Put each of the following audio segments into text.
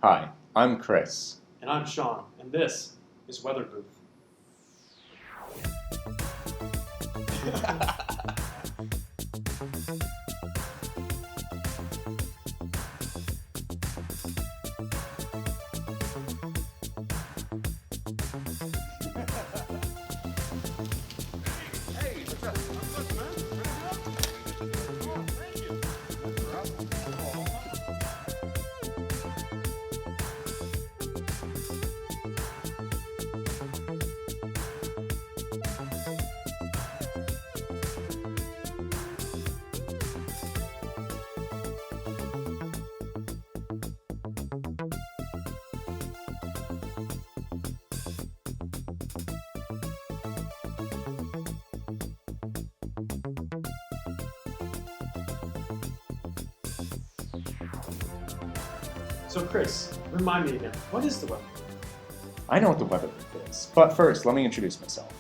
Hi, I'm Chris. And I'm Sean, and this is Weather Booth. Hey, what's up? What's man? Oh, thank you. So, Chris, remind me again, what is the Weather Booth? I know what the weather booth is, but first, let me introduce myself.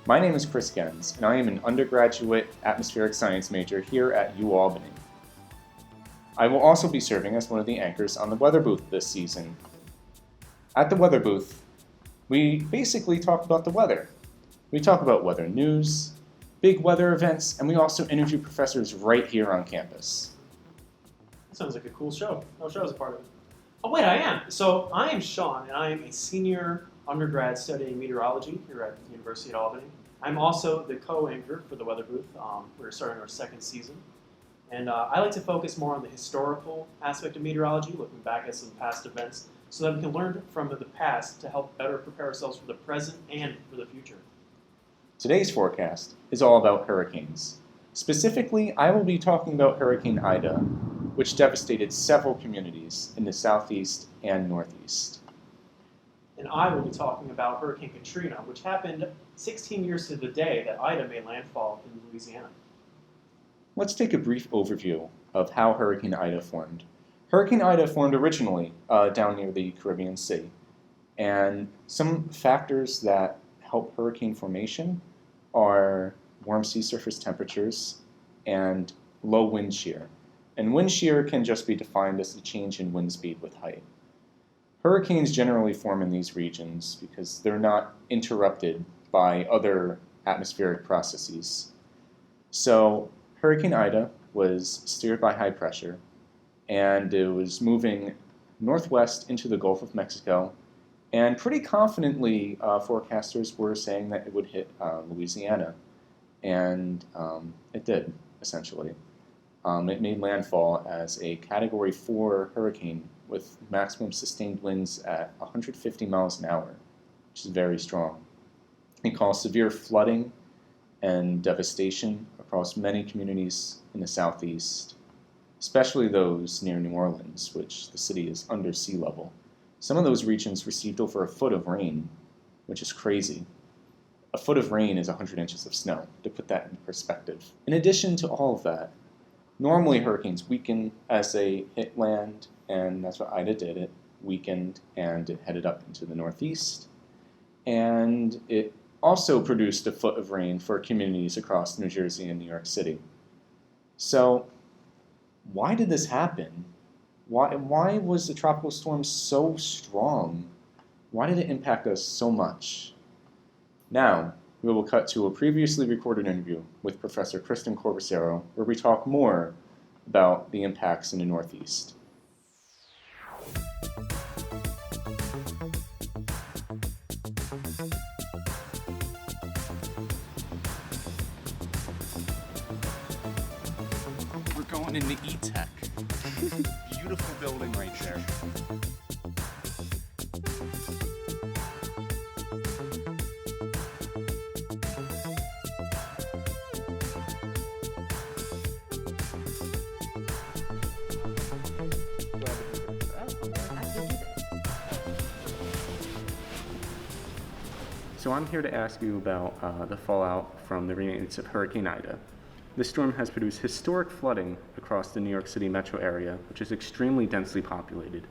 My name is Chris Gens, and I am an undergraduate atmospheric science major here at UAlbany. I will also be serving as one of the anchors on the weather booth this season. At the weather booth, we basically talk about the weather. We talk about weather news, big weather events, and we also interview professors right here on campus. That sounds like a cool show. No show is a part of it. Oh, wait, I am. So, I am Sean, and I am a senior undergrad studying meteorology here at the University of Albany. I'm also the co-anchor for the Weather Booth. We're starting our second season. And I like to focus more on the historical aspect of meteorology, looking back at some past events, so that we can learn from the past to help better prepare ourselves for the present and for the future. Today's forecast is all about hurricanes. Specifically, I will be talking about Hurricane Ida, which devastated several communities in the southeast and northeast. And I will be talking about Hurricane Katrina, which happened 16 years to the day that Ida made landfall in Louisiana. Let's take a brief overview of how Hurricane Ida formed. Hurricane Ida formed originally down near the Caribbean Sea, and some factors that help hurricane formation are warm sea surface temperatures and low wind shear. And wind shear can just be defined as the change in wind speed with height. Hurricanes generally form in these regions because they're not interrupted by other atmospheric processes. So Hurricane Ida was steered by high pressure, and it was moving northwest into the Gulf of Mexico, and pretty confidently forecasters were saying that it would hit Louisiana, and it did, essentially. It made landfall as a Category 4 hurricane with maximum sustained winds at 150 miles an hour, which is very strong. It caused severe flooding and devastation across many communities in the southeast, especially those near New Orleans, which the city is under sea level. Some of those regions received over a foot of rain, which is crazy. A foot of rain is 100 inches of snow, to put that in perspective. In addition to all of that, normally hurricanes weaken as they hit land, and that's what Ida did. It weakened and it headed up into the northeast. And it also produced a foot of rain for communities across New Jersey and New York City. So, why did this happen? Why was the tropical storm so strong? Why did it impact us so much? Now, we will cut to a previously recorded interview with Professor Kristen Corbosiero, where we talk more about the impacts in the Northeast. We're going into E-Tech. Beautiful building right there. So I'm here to ask you about the fallout from the remains of Hurricane Ida. This storm has produced historic flooding across the New York City metro area, which is extremely densely populated.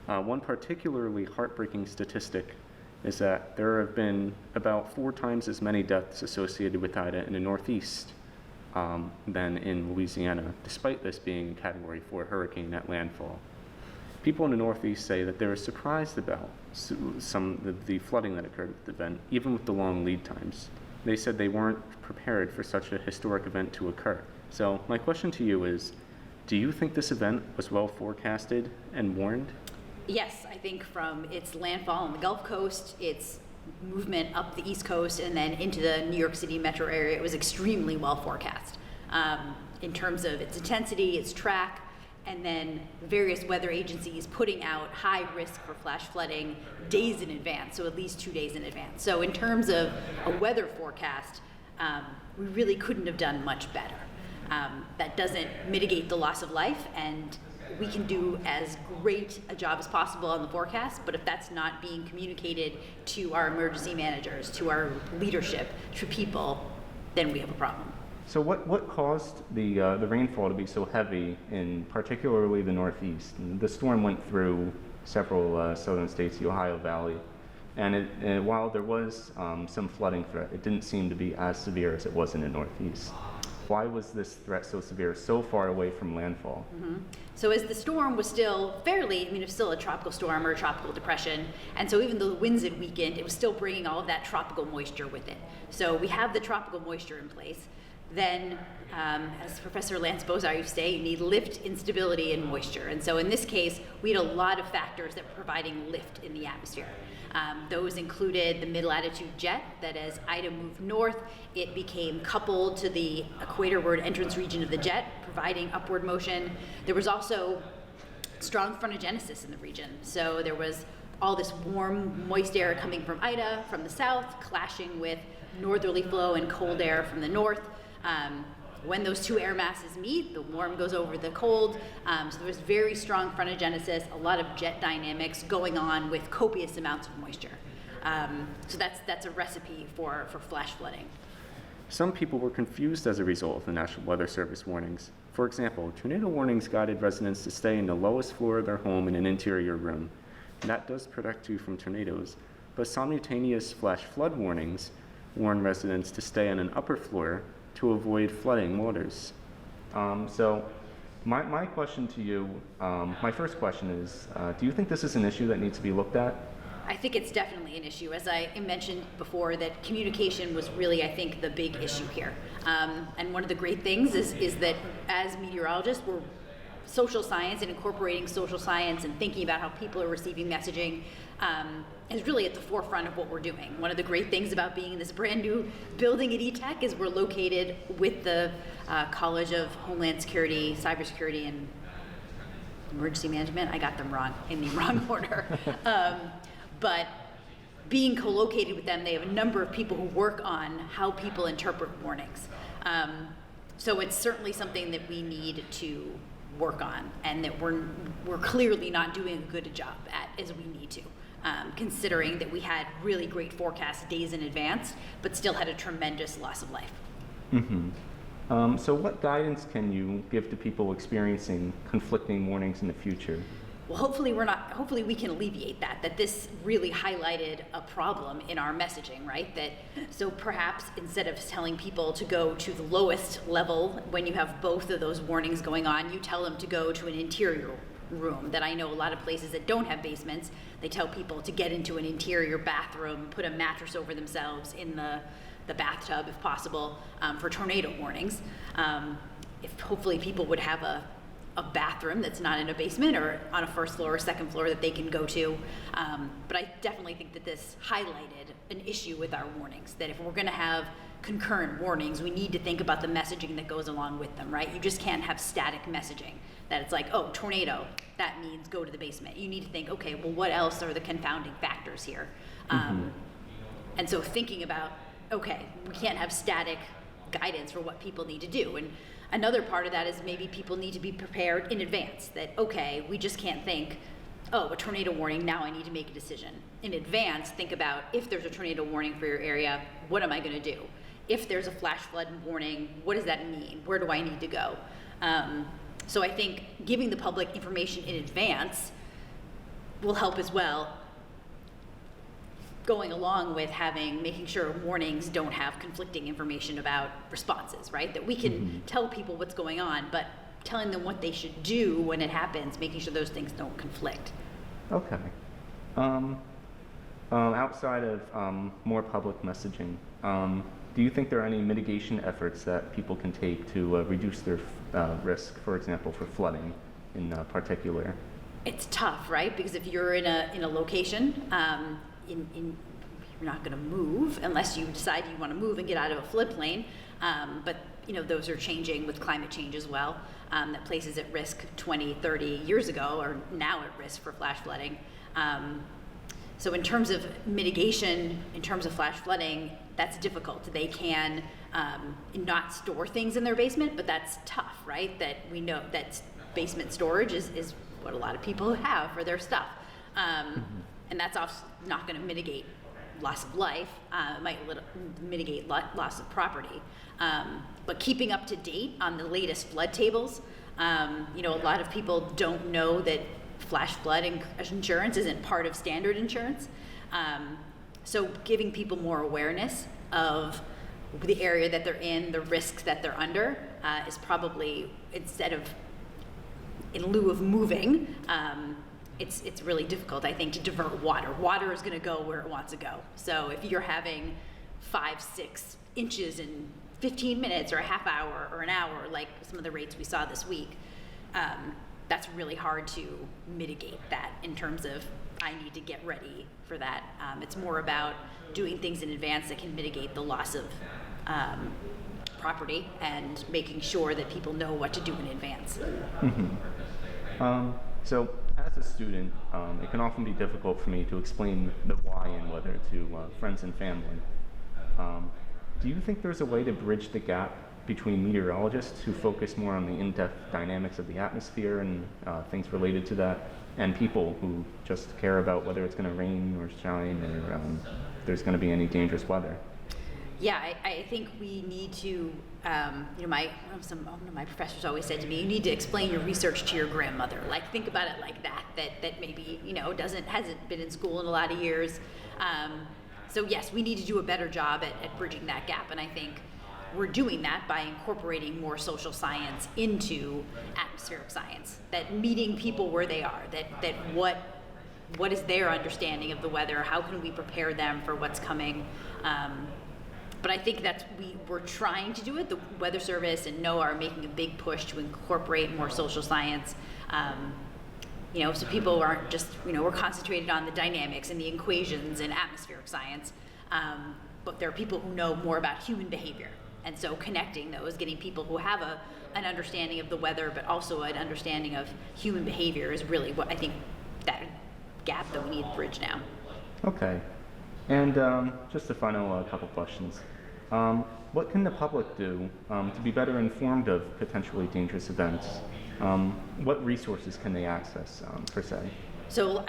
One particularly heartbreaking statistic is that there have been about 4 times as many deaths associated with Ida in the Northeast than in Louisiana, despite this being a Category 4 hurricane at landfall. People in the Northeast say that they were surprised about some of the flooding that occurred at the event, even with the long lead times. They said they weren't prepared for such a historic event to occur. So my question to you is, do you think this event was well forecasted and warned? Yes, I think from its landfall on the Gulf Coast, its movement up the East Coast, and then into the New York City metro area, it was extremely well forecast in terms of its intensity, its track, and then various weather agencies putting out high risk for flash flooding days in advance, so at least 2 days in advance. So in terms of a weather forecast, we really couldn't have done much better. That doesn't mitigate the loss of life, and we can do as great a job as possible on the forecast, but if that's not being communicated to our emergency managers, to our leadership, to people, then we have a problem. So what caused the rainfall to be so heavy in particularly the Northeast? The storm went through several southern states, the Ohio Valley, and while there was some flooding threat, it didn't seem to be as severe as it was in the Northeast. Why was this threat so severe, so far away from landfall? Mm-hmm. So as the storm was still it was still a tropical storm or a tropical depression, and so even though the winds had weakened, it was still bringing all of that tropical moisture with it. So we have the tropical moisture in place. Then, as Professor Lance Bozar used to say, you need lift, instability, and moisture. And so in this case, we had a lot of factors that were providing lift in the atmosphere. Those included the mid-latitude jet, that as Ida moved north, it became coupled to the equatorward entrance region of the jet, providing upward motion. There was also strong frontogenesis in the region. So there was all this warm, moist air coming from Ida, from the south, clashing with northerly flow and cold air from the north. When those two air masses meet, the warm goes over the cold. So there was very strong frontogenesis, a lot of jet dynamics going on with copious amounts of moisture. So that's a recipe for flash flooding. Some people were confused as a result of the National Weather Service warnings. For example, tornado warnings guided residents to stay in the lowest floor of their home in an interior room. And that does protect you from tornadoes, but simultaneous flash flood warnings warn residents to stay on an upper floor to avoid flooding waters. So my question to you, my first question is, do you think this is an issue that needs to be looked at? I think it's definitely an issue. As I mentioned before, that communication was really, I think, the big issue here. And one of the great things is that as meteorologists, we're social science and incorporating social science and thinking about how people are receiving messaging is really at the forefront of what we're doing. One of the great things about being in this brand new building at ETech is we're located with the College of Homeland Security, Cybersecurity, and Emergency Management. I got them wrong, in the wrong order. But being co-located with them, they have a number of people who work on how people interpret warnings. So it's certainly something that we need to work on, and that we're clearly not doing a good job at as we need to, considering that we had really great forecasts days in advance, but still had a tremendous loss of life. Mm-hmm. So what guidance can you give to people experiencing conflicting warnings in the future? Well, hopefully we can alleviate that this really highlighted a problem in our messaging, right? So perhaps instead of telling people to go to the lowest level when you have both of those warnings going on, you tell them to go to an interior room. That I know a lot of places that don't have basements, they tell people to get into an interior bathroom, put a mattress over themselves in the bathtub if possible, for tornado warnings. If hopefully people would have a bathroom that's not in a basement or on a first floor or second floor that they can go to. But I definitely think that this highlighted an issue with our warnings, that if we're going to have concurrent warnings, we need to think about the messaging that goes along with them, right? You just can't have static messaging that it's like, oh, tornado, that means go to the basement. You need to think, okay, well, what else are the confounding factors here? And so thinking about, okay, we can't have static guidance for what people need to do. And another part of that is maybe people need to be prepared in advance, that, okay, we just can't think, oh, a tornado warning, now I need to make a decision. In advance, think about, if there's a tornado warning for your area, what am I going to do? If there's a flash flood warning, what does that mean? Where do I need to go? So I think giving the public information in advance will help as well, going along with making sure warnings don't have conflicting information about responses, right? That we can tell people what's going on, but telling them what they should do when it happens, making sure those things don't conflict. Okay. Outside of more public messaging, do you think there are any mitigation efforts that people can take to reduce their risk, for example, for flooding in particular? It's tough, right? Because if you're in a location, you're not going to move unless you decide you want to move and get out of a floodplain. But those are changing with climate change as well. That places at risk 20, 30 years ago are now at risk for flash flooding. So in terms of mitigation, in terms of flash flooding, that's difficult. They can not store things in their basement, but that's tough, right? That we know that basement storage is what a lot of people have for their stuff. And that's also not going to mitigate loss of life. It might mitigate loss of property. But keeping up to date on the latest flood tables, a lot of people don't know that flash flood insurance isn't part of standard insurance. So giving people more awareness of the area that they're in, the risks that they're under, is probably, instead of in lieu of moving, it's really difficult, I think, to divert water. Water is going to go where it wants to go. So if you're having 5-6 inches in 15 minutes or a half hour or an hour, like some of the rates we saw this week, that's really hard to mitigate that in terms of I need to get ready for that. It's more about doing things in advance that can mitigate the loss of property and making sure that people know what to do in advance. So as a student, it can often be difficult for me to explain the why and whether to friends and family. Do you think there's a way to bridge the gap between meteorologists who focus more on the in-depth dynamics of the atmosphere and things related to that, and people who just care about whether it's going to rain or shine or there's going to be any dangerous weather? Yeah, I think we need to, one of my professors always said to me, you need to explain your research to your grandmother. Like, think about it like that maybe, hasn't been in school in a lot of years. So yes, we need to do a better job at bridging that gap. And I think we're doing that by incorporating more social science into atmospheric science, that meeting people where they are, that what is their understanding of the weather, how can we prepare them for what's coming. But I think we're trying to do it. The Weather Service and NOAA are making a big push to incorporate more social science. So people aren't just, we're concentrated on the dynamics and the equations in atmospheric science, but there are people who know more about human behavior. And so connecting those, getting people who have an understanding of the weather, but also an understanding of human behavior is really what I think that gap that we need to bridge now. Okay. And just a final couple questions. What can the public do to be better informed of potentially dangerous events? What resources can they access, per se? So,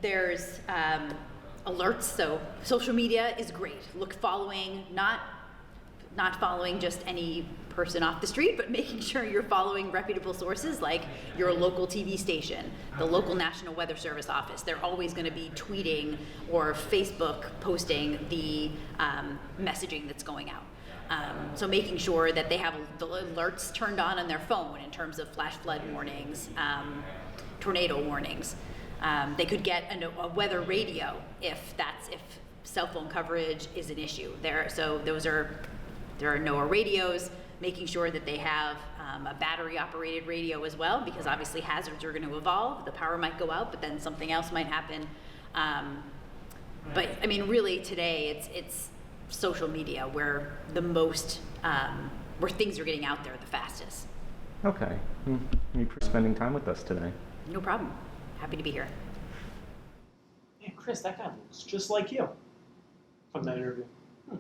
there's alerts. So social media is great. Following, not following just any person off the street, but making sure you're following reputable sources like your local TV station, the local National Weather Service office. They're always going to be tweeting or Facebook posting the messaging that's going out. So making sure that they have the alerts turned on their phone in terms of flash flood warnings, tornado warnings. They could get a weather radio if cell phone coverage is an issue. There are NOAA radios, making sure that they have a battery-operated radio as well, because obviously hazards are going to evolve. The power might go out, but then something else might happen. But really today it's social media where the most, where things are getting out there the fastest. Okay. Thank you for spending time with us today. No problem. Happy to be here. Man, Chris, that guy looks just like you from that interview. It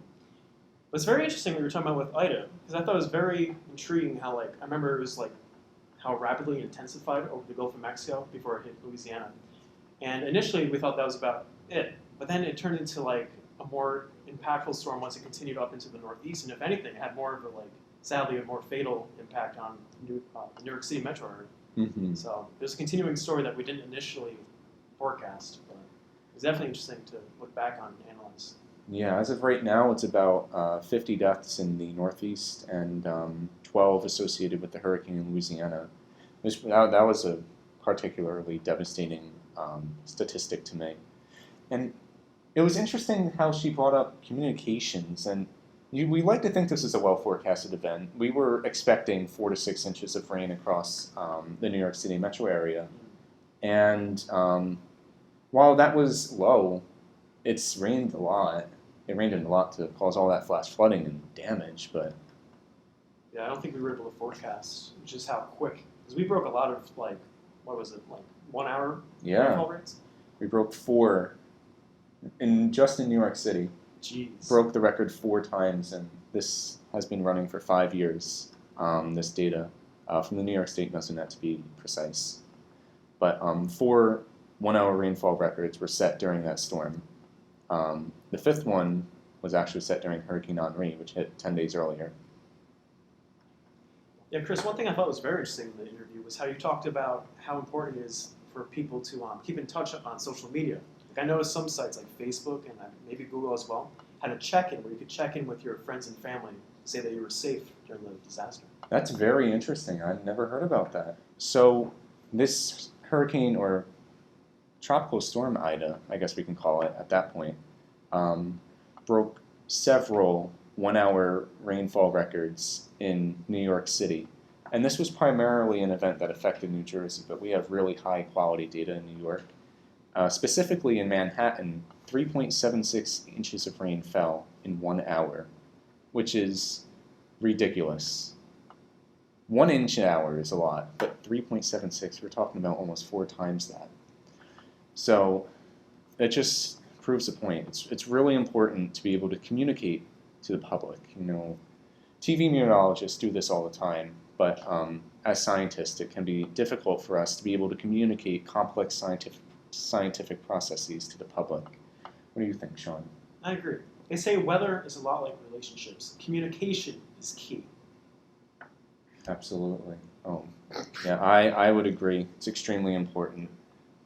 was very interesting what you were talking about with Ida, because I thought it was very intriguing how, I remember it was how rapidly it intensified over the Gulf of Mexico before it hit Louisiana. And initially we thought that was about it, but then it turned into a more impactful storm once it continued up into the Northeast, and if anything, it had more of sadly, a more fatal impact on the New York City metro area. Mm-hmm. So there's a continuing story that we didn't initially forecast, but it was definitely interesting to look back on and analyze. Yeah, as of right now, it's about 50 deaths in the Northeast and 12 associated with the hurricane in Louisiana. That was a particularly devastating statistic to me. And it was interesting how she brought up communications. And we like to think this is a well forecasted event. We were expecting 4 to 6 inches of rain across the New York City metro area. And while that was low, it's rained a lot. It rained a lot to cause all that flash flooding and damage, but Yeah, I don't think we were able to forecast just how quick, because we broke a lot of, like, what was it, like 1 hour yeah, rainfall rates? we broke 4 just in New York City. Jeez. Broke the record 4 times, and this has been running for 5 years. This data from the New York State Mesonet, to be precise. But 4 1-hour rainfall records were set during that storm. The 5th one was actually set during Hurricane Henri, which hit 10 days earlier. Yeah, Chris, one thing I thought was very interesting in the interview was how you talked about how important it is for people to keep in touch on social media. Like, I noticed some sites like Facebook and maybe Google as well had a check-in where you could check in with your friends and family to say that you were safe during the disaster. That's very interesting. I've never heard about that. So this hurricane or tropical storm Ida, I guess we can call it at that point, broke several 1-hour rainfall records in New York City. And this was primarily an event that affected New Jersey, but we have really high quality data in New York. Specifically in Manhattan, 3.76 inches of rain fell in 1 hour, which is ridiculous. 1 inch an hour is a lot, but 3.76, we're talking about almost 4 times that. So it just proves the point. It's really important to be able to communicate to the public. You know, TV meteorologists do this all the time, but as scientists, it can be difficult for us to be able to communicate complex scientific processes to the public. What do you think, Sean? I agree. They say weather is a lot like relationships. Communication is key. Absolutely. Oh, yeah, I would agree. It's extremely important.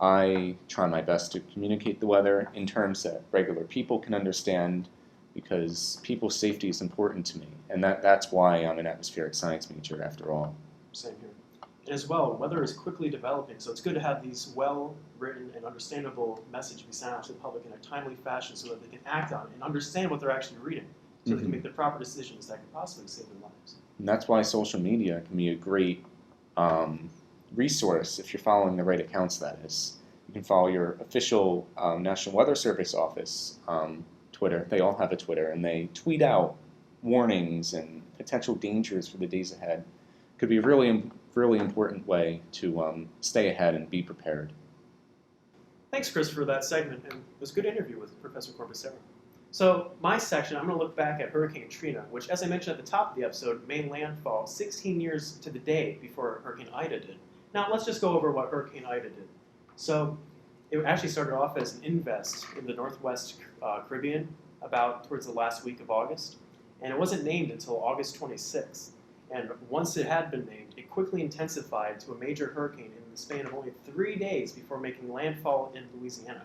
I try my best to communicate the weather in terms that regular people can understand, because people's safety is important to me, and that's why I'm an atmospheric science major after all. Same here. And as well, weather is quickly developing, so it's good to have these well-written and understandable messages be sent out to the public in a timely fashion so that they can act on it and understand what they're actually reading, so they can make the proper decisions that can possibly save their lives. And that's why social media can be a great resource if you're following the right accounts, that is. You can follow your official National Weather Service office Twitter. They all have a Twitter, and they tweet out warnings and potential dangers for the days ahead. Could be a really important way to stay ahead and be prepared. Thanks, Chris, for that segment, and it was a good interview with Professor Corbosiero. So my section, I'm going to look back at Hurricane Katrina, which, as I mentioned at the top of the episode, made landfall 16 years to the day before Hurricane Ida did. Now, let's just go over what Hurricane Ida did. So it actually started off as an invest in the Northwest Caribbean about towards the last week of August, and it wasn't named until August 26th. And once it had been named, it quickly intensified to a major hurricane in the span of only 3 days before making landfall in Louisiana.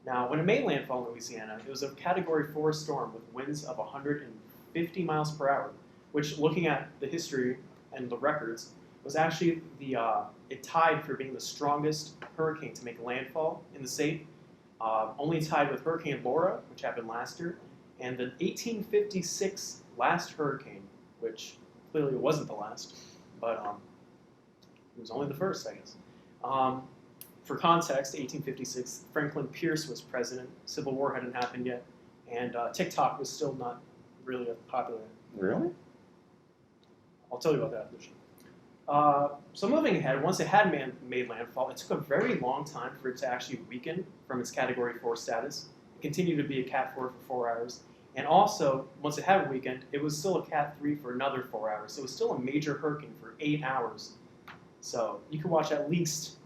Now, when it made landfall in Louisiana, it was a Category 4 storm with winds of 150 miles per hour, which, looking at the history and the records, was actually it tied for being the strongest hurricane to make landfall in the state, only tied with Hurricane Laura, which happened last year, and the 1856 last hurricane, which clearly it wasn't the last, but it was only the first, I guess. For context, 1856, Franklin Pierce was president, Civil War hadn't happened yet, and TikTok was still not really popular. Really? I'll tell you about that after the show. So moving ahead, once it had made landfall, it took a very long time for it to actually weaken from its Category 4 status. It continued to be a Cat 4 for 4 hours. And also, once it had weakened, it was still a Cat 3 for another 4 hours. So it was still a major hurricane for 8 hours. So you can watch at least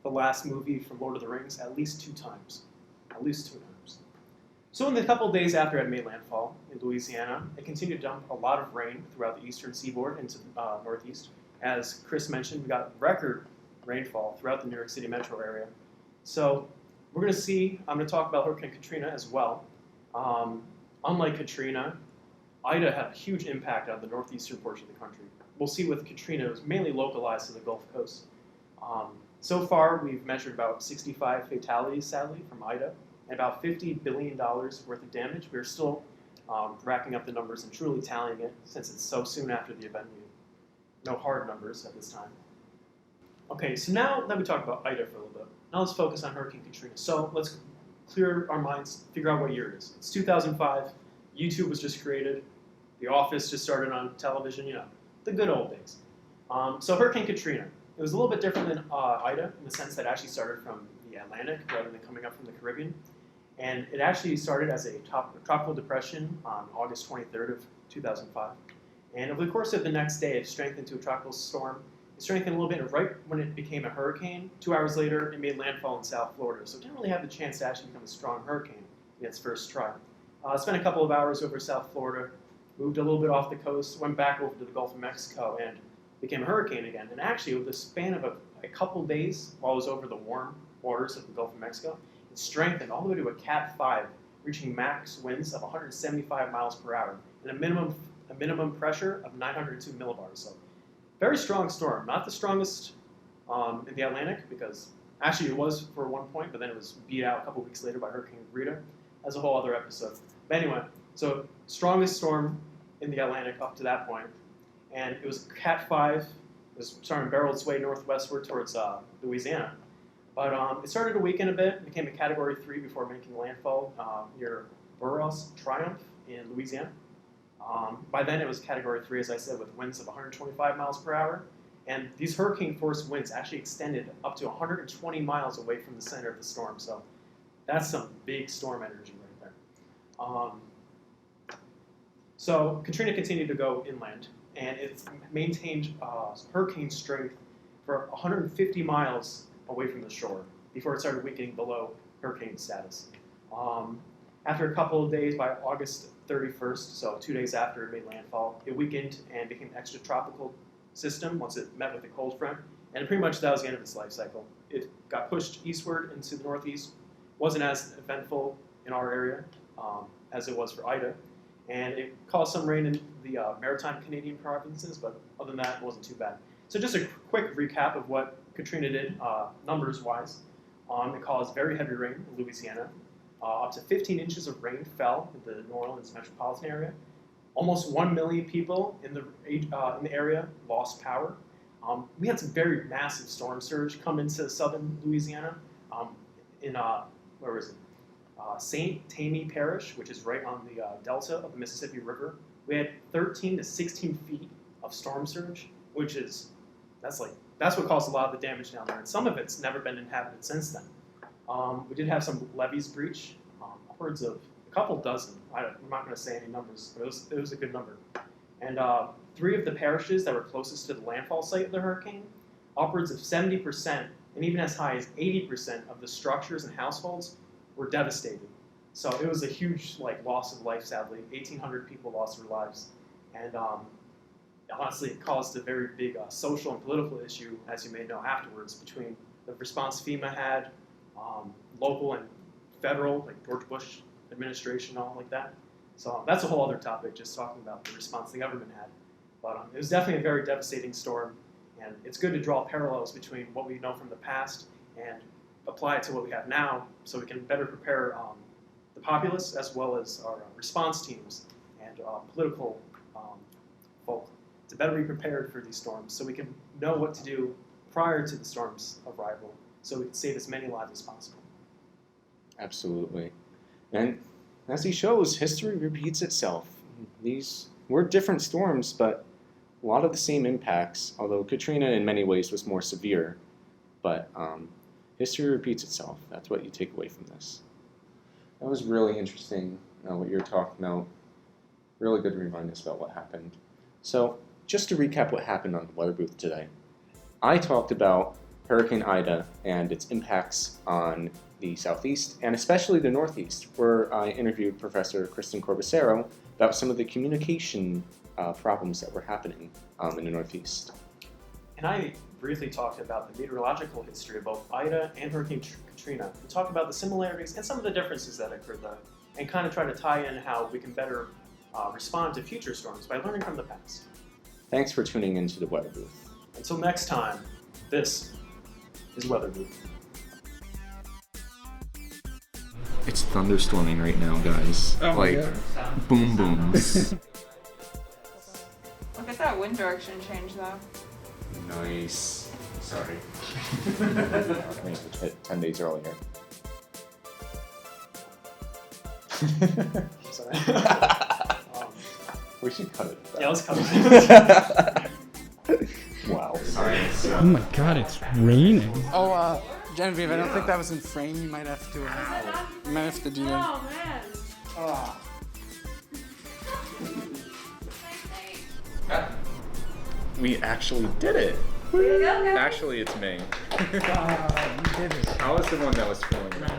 the last movie from Lord of the Rings at least 2 times. At least 2 times. So in the couple of days after it had made landfall in Louisiana, it continued to dump a lot of rain throughout the eastern seaboard into the northeast. As Chris mentioned, we got record rainfall throughout the New York City metro area. So I'm going to talk about Hurricane Katrina as well. Unlike Katrina, Ida had a huge impact on the northeastern portion of the country. We'll see with Katrina, it was mainly localized to the Gulf Coast. So far, we've measured about 65 fatalities, sadly, from Ida, and about $50 billion worth of damage. We're still racking up the numbers and truly tallying it, since it's so soon after the event. No hard numbers at this time. Okay, so now that we talked about Ida for a little bit, now let's focus on Hurricane Katrina. So let's clear our minds, figure out what year it is. It's 2005, YouTube was just created, The Office just started on television, the good old days. So Hurricane Katrina, it was a little bit different than Ida in the sense that it actually started from the Atlantic rather than coming up from the Caribbean. And it actually started as a tropical depression on August 23rd of 2005. And over the course of the next day, it strengthened to a tropical storm. It strengthened a little bit, and right when it became a hurricane, 2 hours later, it made landfall in South Florida. So it didn't really have the chance to actually become a strong hurricane in its first try. Spent a couple of hours over South Florida, moved a little bit off the coast, went back over to the Gulf of Mexico, and became a hurricane again. And actually, with the span of a couple days while it was over the warm waters of the Gulf of Mexico, it strengthened all the way to a Cat 5, reaching max winds of 175 miles per hour and a minimum pressure of 902 millibars. So very strong storm. Not the strongest in the Atlantic, because actually it was for one point, but then it was beat out a couple weeks later by Hurricane Rita. That's a whole other episode. But anyway, so strongest storm in the Atlantic up to that point. And it was Cat 5. It was starting to barrel its way northwestward towards Louisiana. But it started to weaken a bit, became a Category 3 before making landfall near Burroughs Triumph in Louisiana. By then it was Category 3, as I said, with winds of 125 miles per hour. And these hurricane-force winds actually extended up to 120 miles away from the center of the storm. So that's some big storm energy right there. So Katrina continued to go inland, and it maintained hurricane strength for 150 miles away from the shore before it started weakening below hurricane status. After a couple of days, by August 31st, so 2 days after it made landfall, it weakened and became an extratropical system once it met with a cold front, and pretty much that was the end of its life cycle. It got pushed eastward into the northeast, wasn't as eventful in our area as it was for Ida, and it caused some rain in the maritime Canadian provinces, but other than that, it wasn't too bad. So just a quick recap of what Katrina did, numbers-wise. It caused very heavy rain in Louisiana. Up to 15 inches of rain fell in the New Orleans metropolitan area. Almost 1 million people in the area lost power. We had some very massive storm surge come into southern Louisiana in, where was it? St. Tammany Parish, which is right on the delta of the Mississippi River. We had 13 to 16 feet of storm surge, which is, that's what caused a lot of the damage down there. And some of it's never been inhabited since then. We did have some levees breach, upwards of a couple dozen. I'm not going to say any numbers, but it was a good number. And 3 of the parishes that were closest to the landfall site of the hurricane, upwards of 70%, and even as high as 80% of the structures and households were devastated. So it was a huge loss of life, sadly. 1,800 people lost their lives. And honestly, it caused a very big social and political issue, as you may know afterwards, between the response FEMA had, local and federal, like George Bush administration, all like that. So that's a whole other topic, just talking about the response the government had. But it was definitely a very devastating storm, and it's good to draw parallels between what we know from the past and apply it to what we have now, so we can better prepare the populace as well as our response teams and political folk to better be prepared for these storms, so we can know what to do prior to the storm's arrival, so we can save as many lives as possible. Absolutely. And as he shows, history repeats itself. These were different storms, but a lot of the same impacts, although Katrina in many ways was more severe. But history repeats itself. That's what you take away from this. That was really interesting, what you were talking about. Really good to remind us about what happened. So, just to recap what happened on the weather booth today. I talked about Hurricane Ida and its impacts on the southeast, and especially the northeast, where I interviewed Professor Kristen Corbosiero about some of the communication problems that were happening in the northeast. And I briefly talked about the meteorological history of both Ida and Hurricane Katrina, and talked about the similarities and some of the differences that occurred there. and kind of try to tie in how we can better respond to future storms by learning from the past. Thanks for tuning into the Weather Booth. Until next time, this is Weather Booth. It's thunderstorming right now, guys. Oh my God. Boom booms. Look at that wind direction change, though. Nice. Sorry. I mean, 10 days earlier. Sorry. We should cut it. Yeah, let's cut it. Wow. Oh my God, it's raining. Oh, Genevieve, I don't think that was in frame. You might have to do that. Oh, man. We actually did it. Actually, it's me. You did it. I was the one that was filling it.